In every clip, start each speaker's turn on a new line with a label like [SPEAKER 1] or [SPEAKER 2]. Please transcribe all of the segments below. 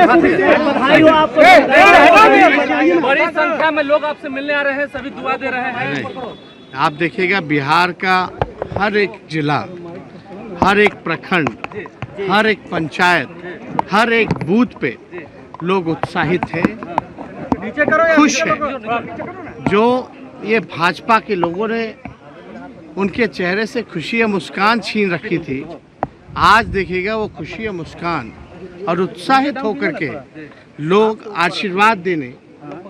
[SPEAKER 1] बधाई हो आपको।
[SPEAKER 2] बड़ी संख्या में लोग आपसे मिलने आ रहे हैं, सभी दुआ दे रहे हैं।
[SPEAKER 3] आप देखिएगा बिहार का हर एक जिला, हर एक प्रखंड, हर एक पंचायत, हर एक बूथ पे लोग उत्साहित हैं, खुश हैं। जो ये भाजपा के लोगों ने उनके चेहरे से खुशी या मुस्कान छीन रखी थी, आज देखिएगा वो खुशी या मुस्कान और उत्साहित होकर के लोग आशीर्वाद देने,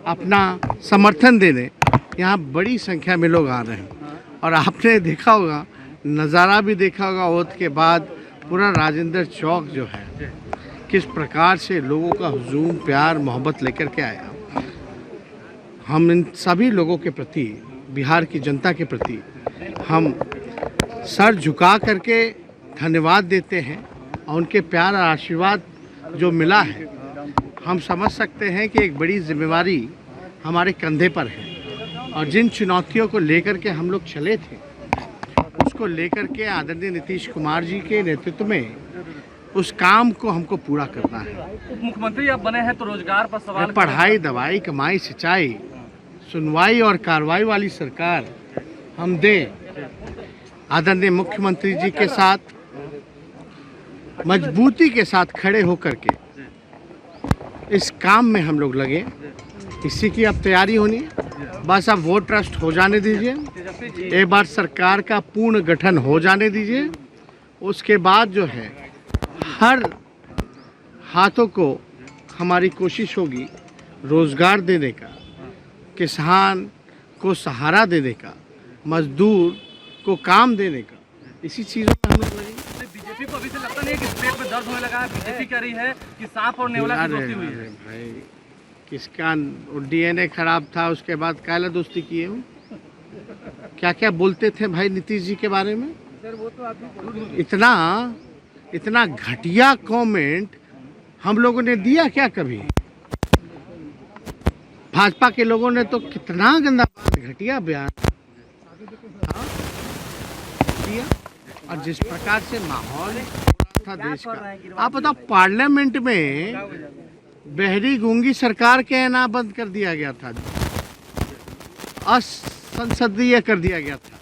[SPEAKER 3] अपना समर्थन देने यहाँ बड़ी संख्या में लोग आ रहे हैं। और आपने देखा होगा, नज़ारा भी देखा होगा, ओथ के बाद पूरा राजेंद्र चौक जो है किस प्रकार से लोगों का हुजूम, प्यार, मोहब्बत लेकर के आया। हम इन सभी लोगों के प्रति, बिहार की जनता के प्रति हम सर झुका करके धन्यवाद देते हैं। और उनके प्यार और आशीर्वाद जो मिला है, हम समझ सकते हैं कि एक बड़ी जिम्मेवारी हमारे कंधे पर है। और जिन चुनौतियों को लेकर के हम लोग चले थे, उसको लेकर के आदरणीय नीतीश कुमार जी के नेतृत्व में उस काम को हमको पूरा करना है।
[SPEAKER 2] उप मुख्यमंत्री आप बने हैं तो रोजगार पर सवाल,
[SPEAKER 3] पढ़ाई, दवाई, कमाई, सिंचाई, सुनवाई और कार्रवाई वाली सरकार हम दें। आदरणीय मुख्यमंत्री जी के साथ मजबूती के साथ खड़े होकर के इस काम में हम लोग लगे। इसी की अब तैयारी होनी है। बस अब वोट ट्रस्ट हो जाने दीजिए, एक बार सरकार का पूर्ण गठन हो जाने दीजिए। उसके बाद जो है हर हाथों को हमारी कोशिश होगी रोज़गार देने का, किसान को सहारा देने का, मजदूर को काम देने का। इसी चीज़ों में हम लोग लगेंगे।
[SPEAKER 2] बीजेपी को अभी से लगता नहीं है कि पेट में दर्द होने लगा है। बीजेपी कह रही है कि सांप और नेवला की दोस्ती हुई है।
[SPEAKER 3] भाई, किसका डीएनए खराब था, उसके बाद काला दोस्ती किए हो? क्या क्या बोलते थे भाई नीतीश जी के बारे में? इतना घटिया कमेंट हम लोगों ने दिया क्या कभी? भाजपा के लोगों ने तो कितना गंदा बात, घटिया बयान दिया। और जिस प्रकार से माहौल था देश का, आप बताओ, पार्लियामेंट में बहरी गूंगी सरकार के ना बंद कर दिया गया था, असंसदीय कर दिया गया था।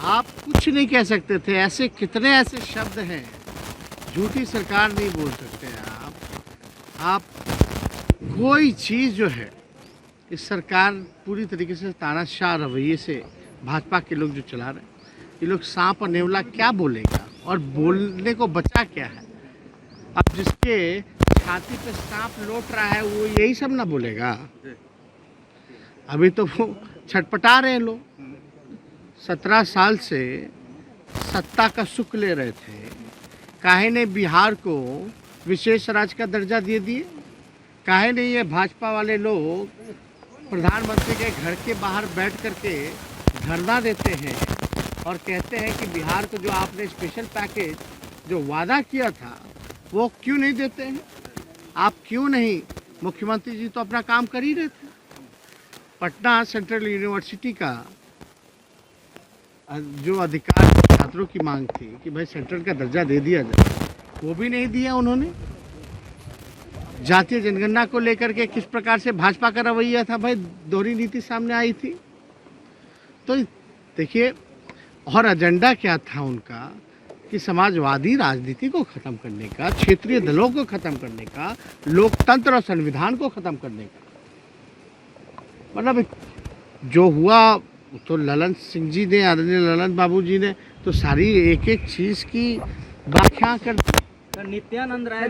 [SPEAKER 3] आप कुछ नहीं कह सकते थे। ऐसे कितने ऐसे शब्द हैं, झूठी सरकार नहीं बोल सकते आप कोई चीज़ जो है, इस सरकार पूरी तरीके से तानाशाह रवैये से भाजपा के लोग जो चला रहे हैं, ये लोग सांप और नेवला क्या बोलेगा और बोलने को बचा क्या है? अब जिसके छाती पे सांप लौट रहा है वो यही सब ना बोलेगा। अभी तो वो छटपटा रहे हैं लोग। 17 साल से सत्ता का सुख ले रहे थे, काहे ने बिहार को विशेष राज्य का दर्जा दे दिए? काहे ने ये भाजपा वाले लोग प्रधानमंत्री के घर के बाहर बैठ करके धरना देते हैं और कहते हैं कि बिहार को जो आपने स्पेशल पैकेज जो वादा किया था वो क्यों नहीं देते हैं? आप क्यों नहीं? मुख्यमंत्री जी तो अपना काम कर ही रहे थे। पटना सेंट्रल यूनिवर्सिटी का जो अधिकार छात्रों की मांग थी कि भाई सेंट्रल का दर्जा दे दिया जाए, वो भी नहीं दिया उन्होंने। जातीय जनगणना को लेकर के किस प्रकार से भाजपा का रवैया था भाई, दोहरी नीति सामने आई थी। तो देखिए, और एजेंडा क्या था उनका कि समाजवादी राजनीति को ख़त्म करने का, क्षेत्रीय दलों को ख़त्म करने का, लोकतंत्र और संविधान को ख़त्म करने का। मतलब जो हुआ तो ललन सिंह जी ने, आदरणीय ललन बाबू जी ने तो सारी एक एक चीज़ की व्याख्या कर दी।
[SPEAKER 1] नित्यानंद राय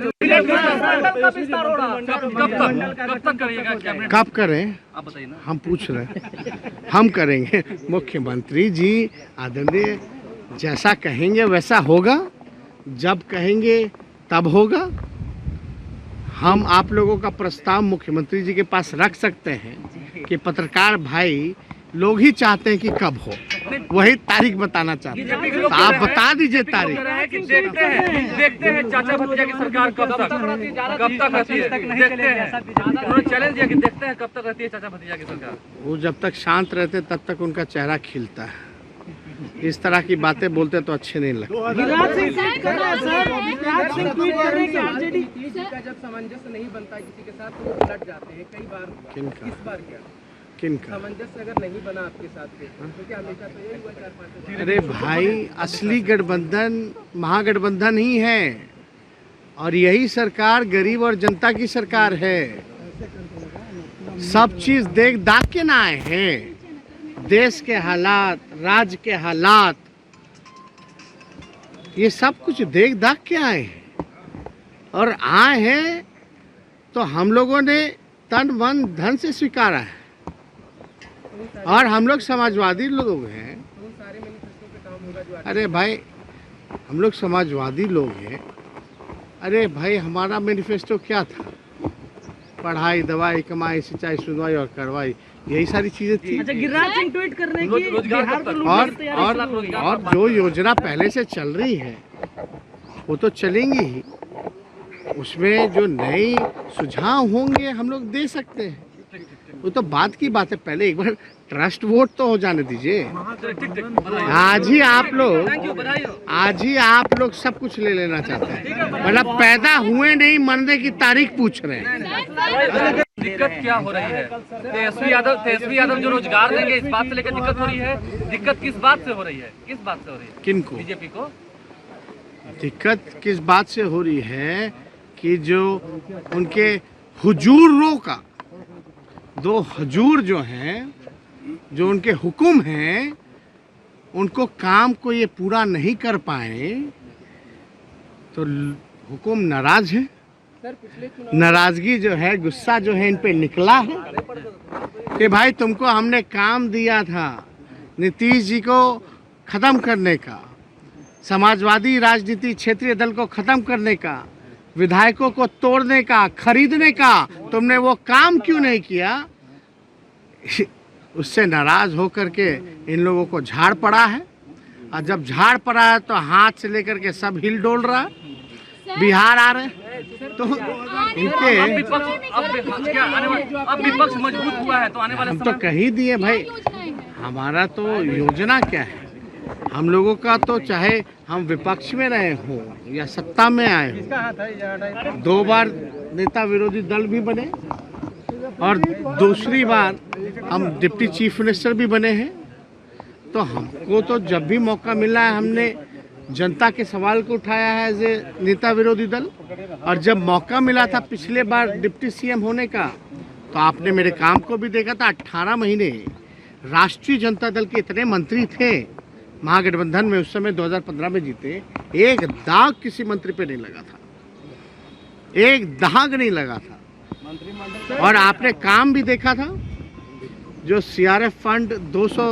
[SPEAKER 3] कब करें
[SPEAKER 2] आप बताइए ना।
[SPEAKER 3] हम पूछ रहे हैं, हम करेंगे। मुख्यमंत्री जी आदरणीय जैसा कहेंगे वैसा होगा, जब कहेंगे तब होगा। हम आप लोगों का प्रस्ताव मुख्यमंत्री जी के पास रख सकते हैं कि पत्रकार भाई लोग ही चाहते हैं कि कब हो, वही तारीख बताना चाहते हैं, तो आप बता दीजिए तारीख।
[SPEAKER 2] देखते हैं चाचा भतीजा की सरकार कब तक रहती है। देखते हैं, चैलेंज है कि देखते हैं कब तक रहती है चाचा भतीजा की सरकार।
[SPEAKER 3] वो जब तक शांत रहते तब तक उनका चेहरा खिलता है। इस तरह की बातें बोलते तो अच्छे नहीं लगते।
[SPEAKER 1] गिरिराज सिंह ट्वीट कर रहे हैं सर, गिरिराज सिंह ट्वीट कर रहे हैं कि आरजेडी
[SPEAKER 4] का जब सामंजस्य नहीं बनता है किसी के साथ तो वो पलट जाते हैं कई बार।
[SPEAKER 3] किनका?
[SPEAKER 4] इस बार क्या
[SPEAKER 3] किनका?
[SPEAKER 4] सामंजस्य अगर नहीं बना आपके साथ क्योंकि हमेशा तो यही हुआ 4-5
[SPEAKER 3] अरे भाई, असली गठबंधन महागठबंधन ही है और यही सरकार गरीब और जनता की सरकार है। सब चीज देख दाख के ना आए हैं। देश के हालात, राज्य के हालात, ये सब कुछ देख दाख के आए हैं और आए हैं तो हम लोगों ने तन मन धन से स्वीकारा है। और हम लोग समाजवादी लोग हैं।
[SPEAKER 4] सारे मैनिफेस्टो पे काम होगा जो
[SPEAKER 3] अरे भाई, हम लोग समाजवादी लोग हैं। अरे भाई, हमारा मैनिफेस्टो क्या था? पढ़ाई, दवाई, कमाई, सिंचाई, सुनवाई और कार्रवाई, यही सारी चीजें थी।
[SPEAKER 1] अच्छा, गिरिराज सिंह ट्वीट कर रहे हैं कि
[SPEAKER 2] रोजगार
[SPEAKER 1] बिहार
[SPEAKER 2] कब
[SPEAKER 1] को
[SPEAKER 2] तक?
[SPEAKER 1] लूटने की तैयारी
[SPEAKER 3] और जो योजना पहले से चल रही है वो तो चलेंगी ही। उसमें जो नए सुझाव होंगे हम लोग दे सकते हैं, वो तो बात की बात है। पहले एक बार ट्रस्ट वोट तो हो जाने दीजिए। आज ही आप लोग सब कुछ ले लेना चाहते हैं, मतलब पैदा हुए नहीं, मरने की तारीख पूछ रहे हैं।
[SPEAKER 2] दिक्कत क्या हो रही है? तेजस्वी यादव जो रोजगार देंगे, इस बात से लेकर दिक्कत हो रही है। दिक्कत किस बात से हो रही है? किस बात से हो रही है?
[SPEAKER 3] किनको
[SPEAKER 2] बीजेपी को
[SPEAKER 3] दिक्कत किस बात से हो रही है कि जो उनके हुजूरों का, दो हुजूर जो हैं, जो उनके हुक्म हैं, उनको काम को ये पूरा नहीं कर पाए तो हुक्म नाराज है। नाराजगी जो है, गुस्सा जो है इन पे निकला है कि भाई तुमको हमने काम दिया था नीतीश जी को खत्म करने का, समाजवादी राजनीति क्षेत्रीय दल को खत्म करने का, विधायकों को तोड़ने का, खरीदने का, तुमने वो काम क्यों नहीं किया? उससे नाराज होकर के इन लोगों को झाड़ पड़ा है। और जब झाड़ पड़ा है तो हाथ से लेकर के सब हिल डोल रहा है। बिहार आ रहे हैं तो इनके
[SPEAKER 2] अब विपक्ष मजबूत हुआ है तो आने वाले
[SPEAKER 3] हम तो कह ही दिए भाई, हमारा तो योजना क्या है। हम लोगों का तो चाहे हम विपक्ष में रहे हो या सत्ता में आए हो, 2 बार नेता विरोधी दल भी बने और दूसरी बार हम डिप्टी चीफ मिनिस्टर भी बने हैं। तो हमको तो जब भी मौका मिला है हमने जनता के सवाल को उठाया है एज ए नेता विरोधी दल। और जब मौका मिला था पिछले बार डिप्टी सीएम होने का तो आपने मेरे काम को भी देखा था। 18 महीने राष्ट्रीय जनता दल के इतने मंत्री थे महागठबंधन में, उस समय 2015 में जीते, एक दाग किसी मंत्री पे नहीं लगा था, एक दाग नहीं लगा था। और आपने काम भी देखा था, जो सीआरएफ फंड 200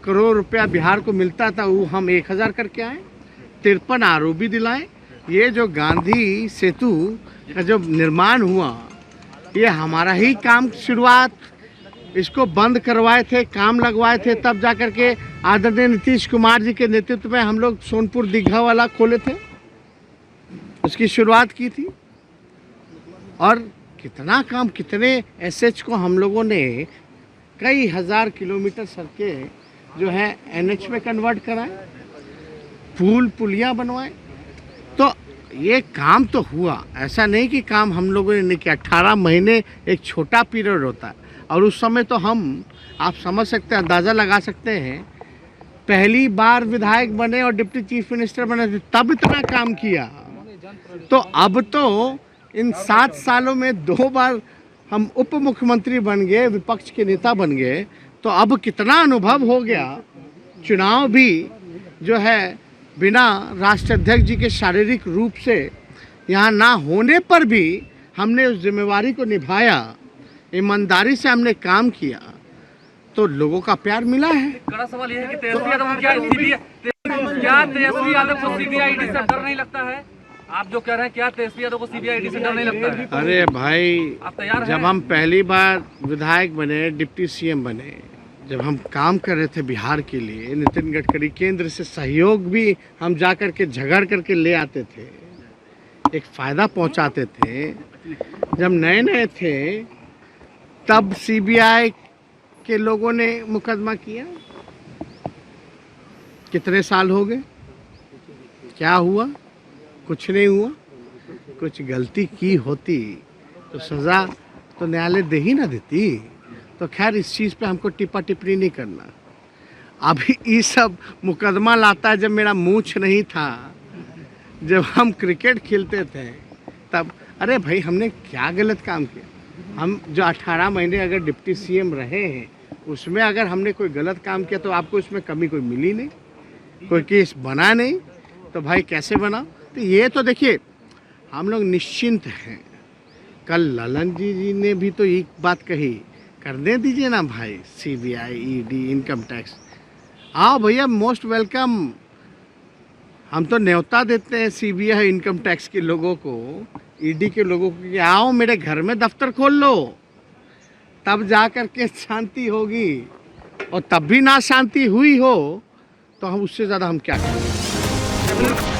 [SPEAKER 3] करोड़ रुपया बिहार को मिलता था वो हम 1000 करके आए, 53 आरओबी दिलाए। ये जो गांधी सेतु का जो निर्माण हुआ, ये हमारा ही काम, शुरुआत इसको बंद करवाए थे, काम लगवाए थे, तब जा कर के आदरणीय नीतीश कुमार जी के नेतृत्व में हम लोग सोनपुर दीघा वाला खोले थे, उसकी शुरुआत की थी। और कितना काम, कितने एसएच को हम लोगों ने कई हजार किलोमीटर सड़कें जो है एनएच में कन्वर्ट कराए, पुल पुलियाँ बनवाए। तो ये काम तो हुआ, ऐसा नहीं कि काम हम लोगों ने नहीं किया। 18 महीने एक छोटा पीरियड होता है और उस समय तो हम, आप समझ सकते हैं, अंदाज़ा लगा सकते हैं, पहली बार विधायक बने और डिप्टी चीफ मिनिस्टर बने थे तब इतना काम किया। तो अब तो इन 7 सालों में 2 बार हम उप मुख्यमंत्री बन गए, विपक्ष के नेता बन गए, तो अब कितना अनुभव हो गया। चुनाव भी जो है बिना राष्ट्रीय अध्यक्ष जी के शारीरिक रूप से यहाँ ना होने पर भी हमने उस जिम्मेवारी को निभाया, ईमानदारी से हमने काम किया, तो लोगों का प्यार मिला है।
[SPEAKER 2] बड़ा सवाल यह है कि तेजस्वी यादव को तेजस्वी यादव को सीबीआई ईडी से डर नहीं लगता है? आप जो कह रहे हैं, क्या तेजस्वी यादव को सीबीआई ईडी से डर नहीं लगता है?
[SPEAKER 3] अरे भाई,
[SPEAKER 2] आप तैयार
[SPEAKER 3] जब हम पहली बार विधायक बने, डिप्टी सीएम बने, जब हम काम कर रहे थे बिहार के लिए, नितिन गडकरी केंद्र से सहयोग भी हम जा कर के झगड़ करके ले आते थे, एक फ़ायदा पहुंचाते थे। जब नए नए थे तब सीबीआई के लोगों ने मुकदमा किया। कितने साल हो गए, क्या हुआ? कुछ नहीं हुआ। कुछ गलती की होती तो सज़ा तो न्यायालय दे ही ना देती। तो खैर इस चीज़ पे हमको टिप्पा टिप्पणी नहीं करना। अभी ये सब मुकदमा लाता है जब मेरा मूंछ नहीं था, जब हम क्रिकेट खेलते थे तब। अरे भाई हमने क्या गलत काम किया? हम जो 18 महीने अगर डिप्टी सीएम रहे हैं उसमें अगर हमने कोई गलत काम किया तो आपको इसमें कमी कोई मिली नहीं, कोई केस बना नहीं, तो भाई कैसे बना? तो ये तो देखिए हम लोग निश्चिंत हैं। कल ललन जी ने भी तो एक बात कही, करने दीजिए ना भाई, सीबीआई, ईडी, इनकम टैक्स, आओ भैया, मोस्ट वेलकम। हम तो न्योता देते हैं सीबीआई, इनकम टैक्स के लोगों को, ईडी के लोगों को कि आओ मेरे घर में दफ्तर खोल लो, तब जा कर के शांति होगी। और तब भी ना शांति हुई हो तो हम उससे ज़्यादा हम क्या करें?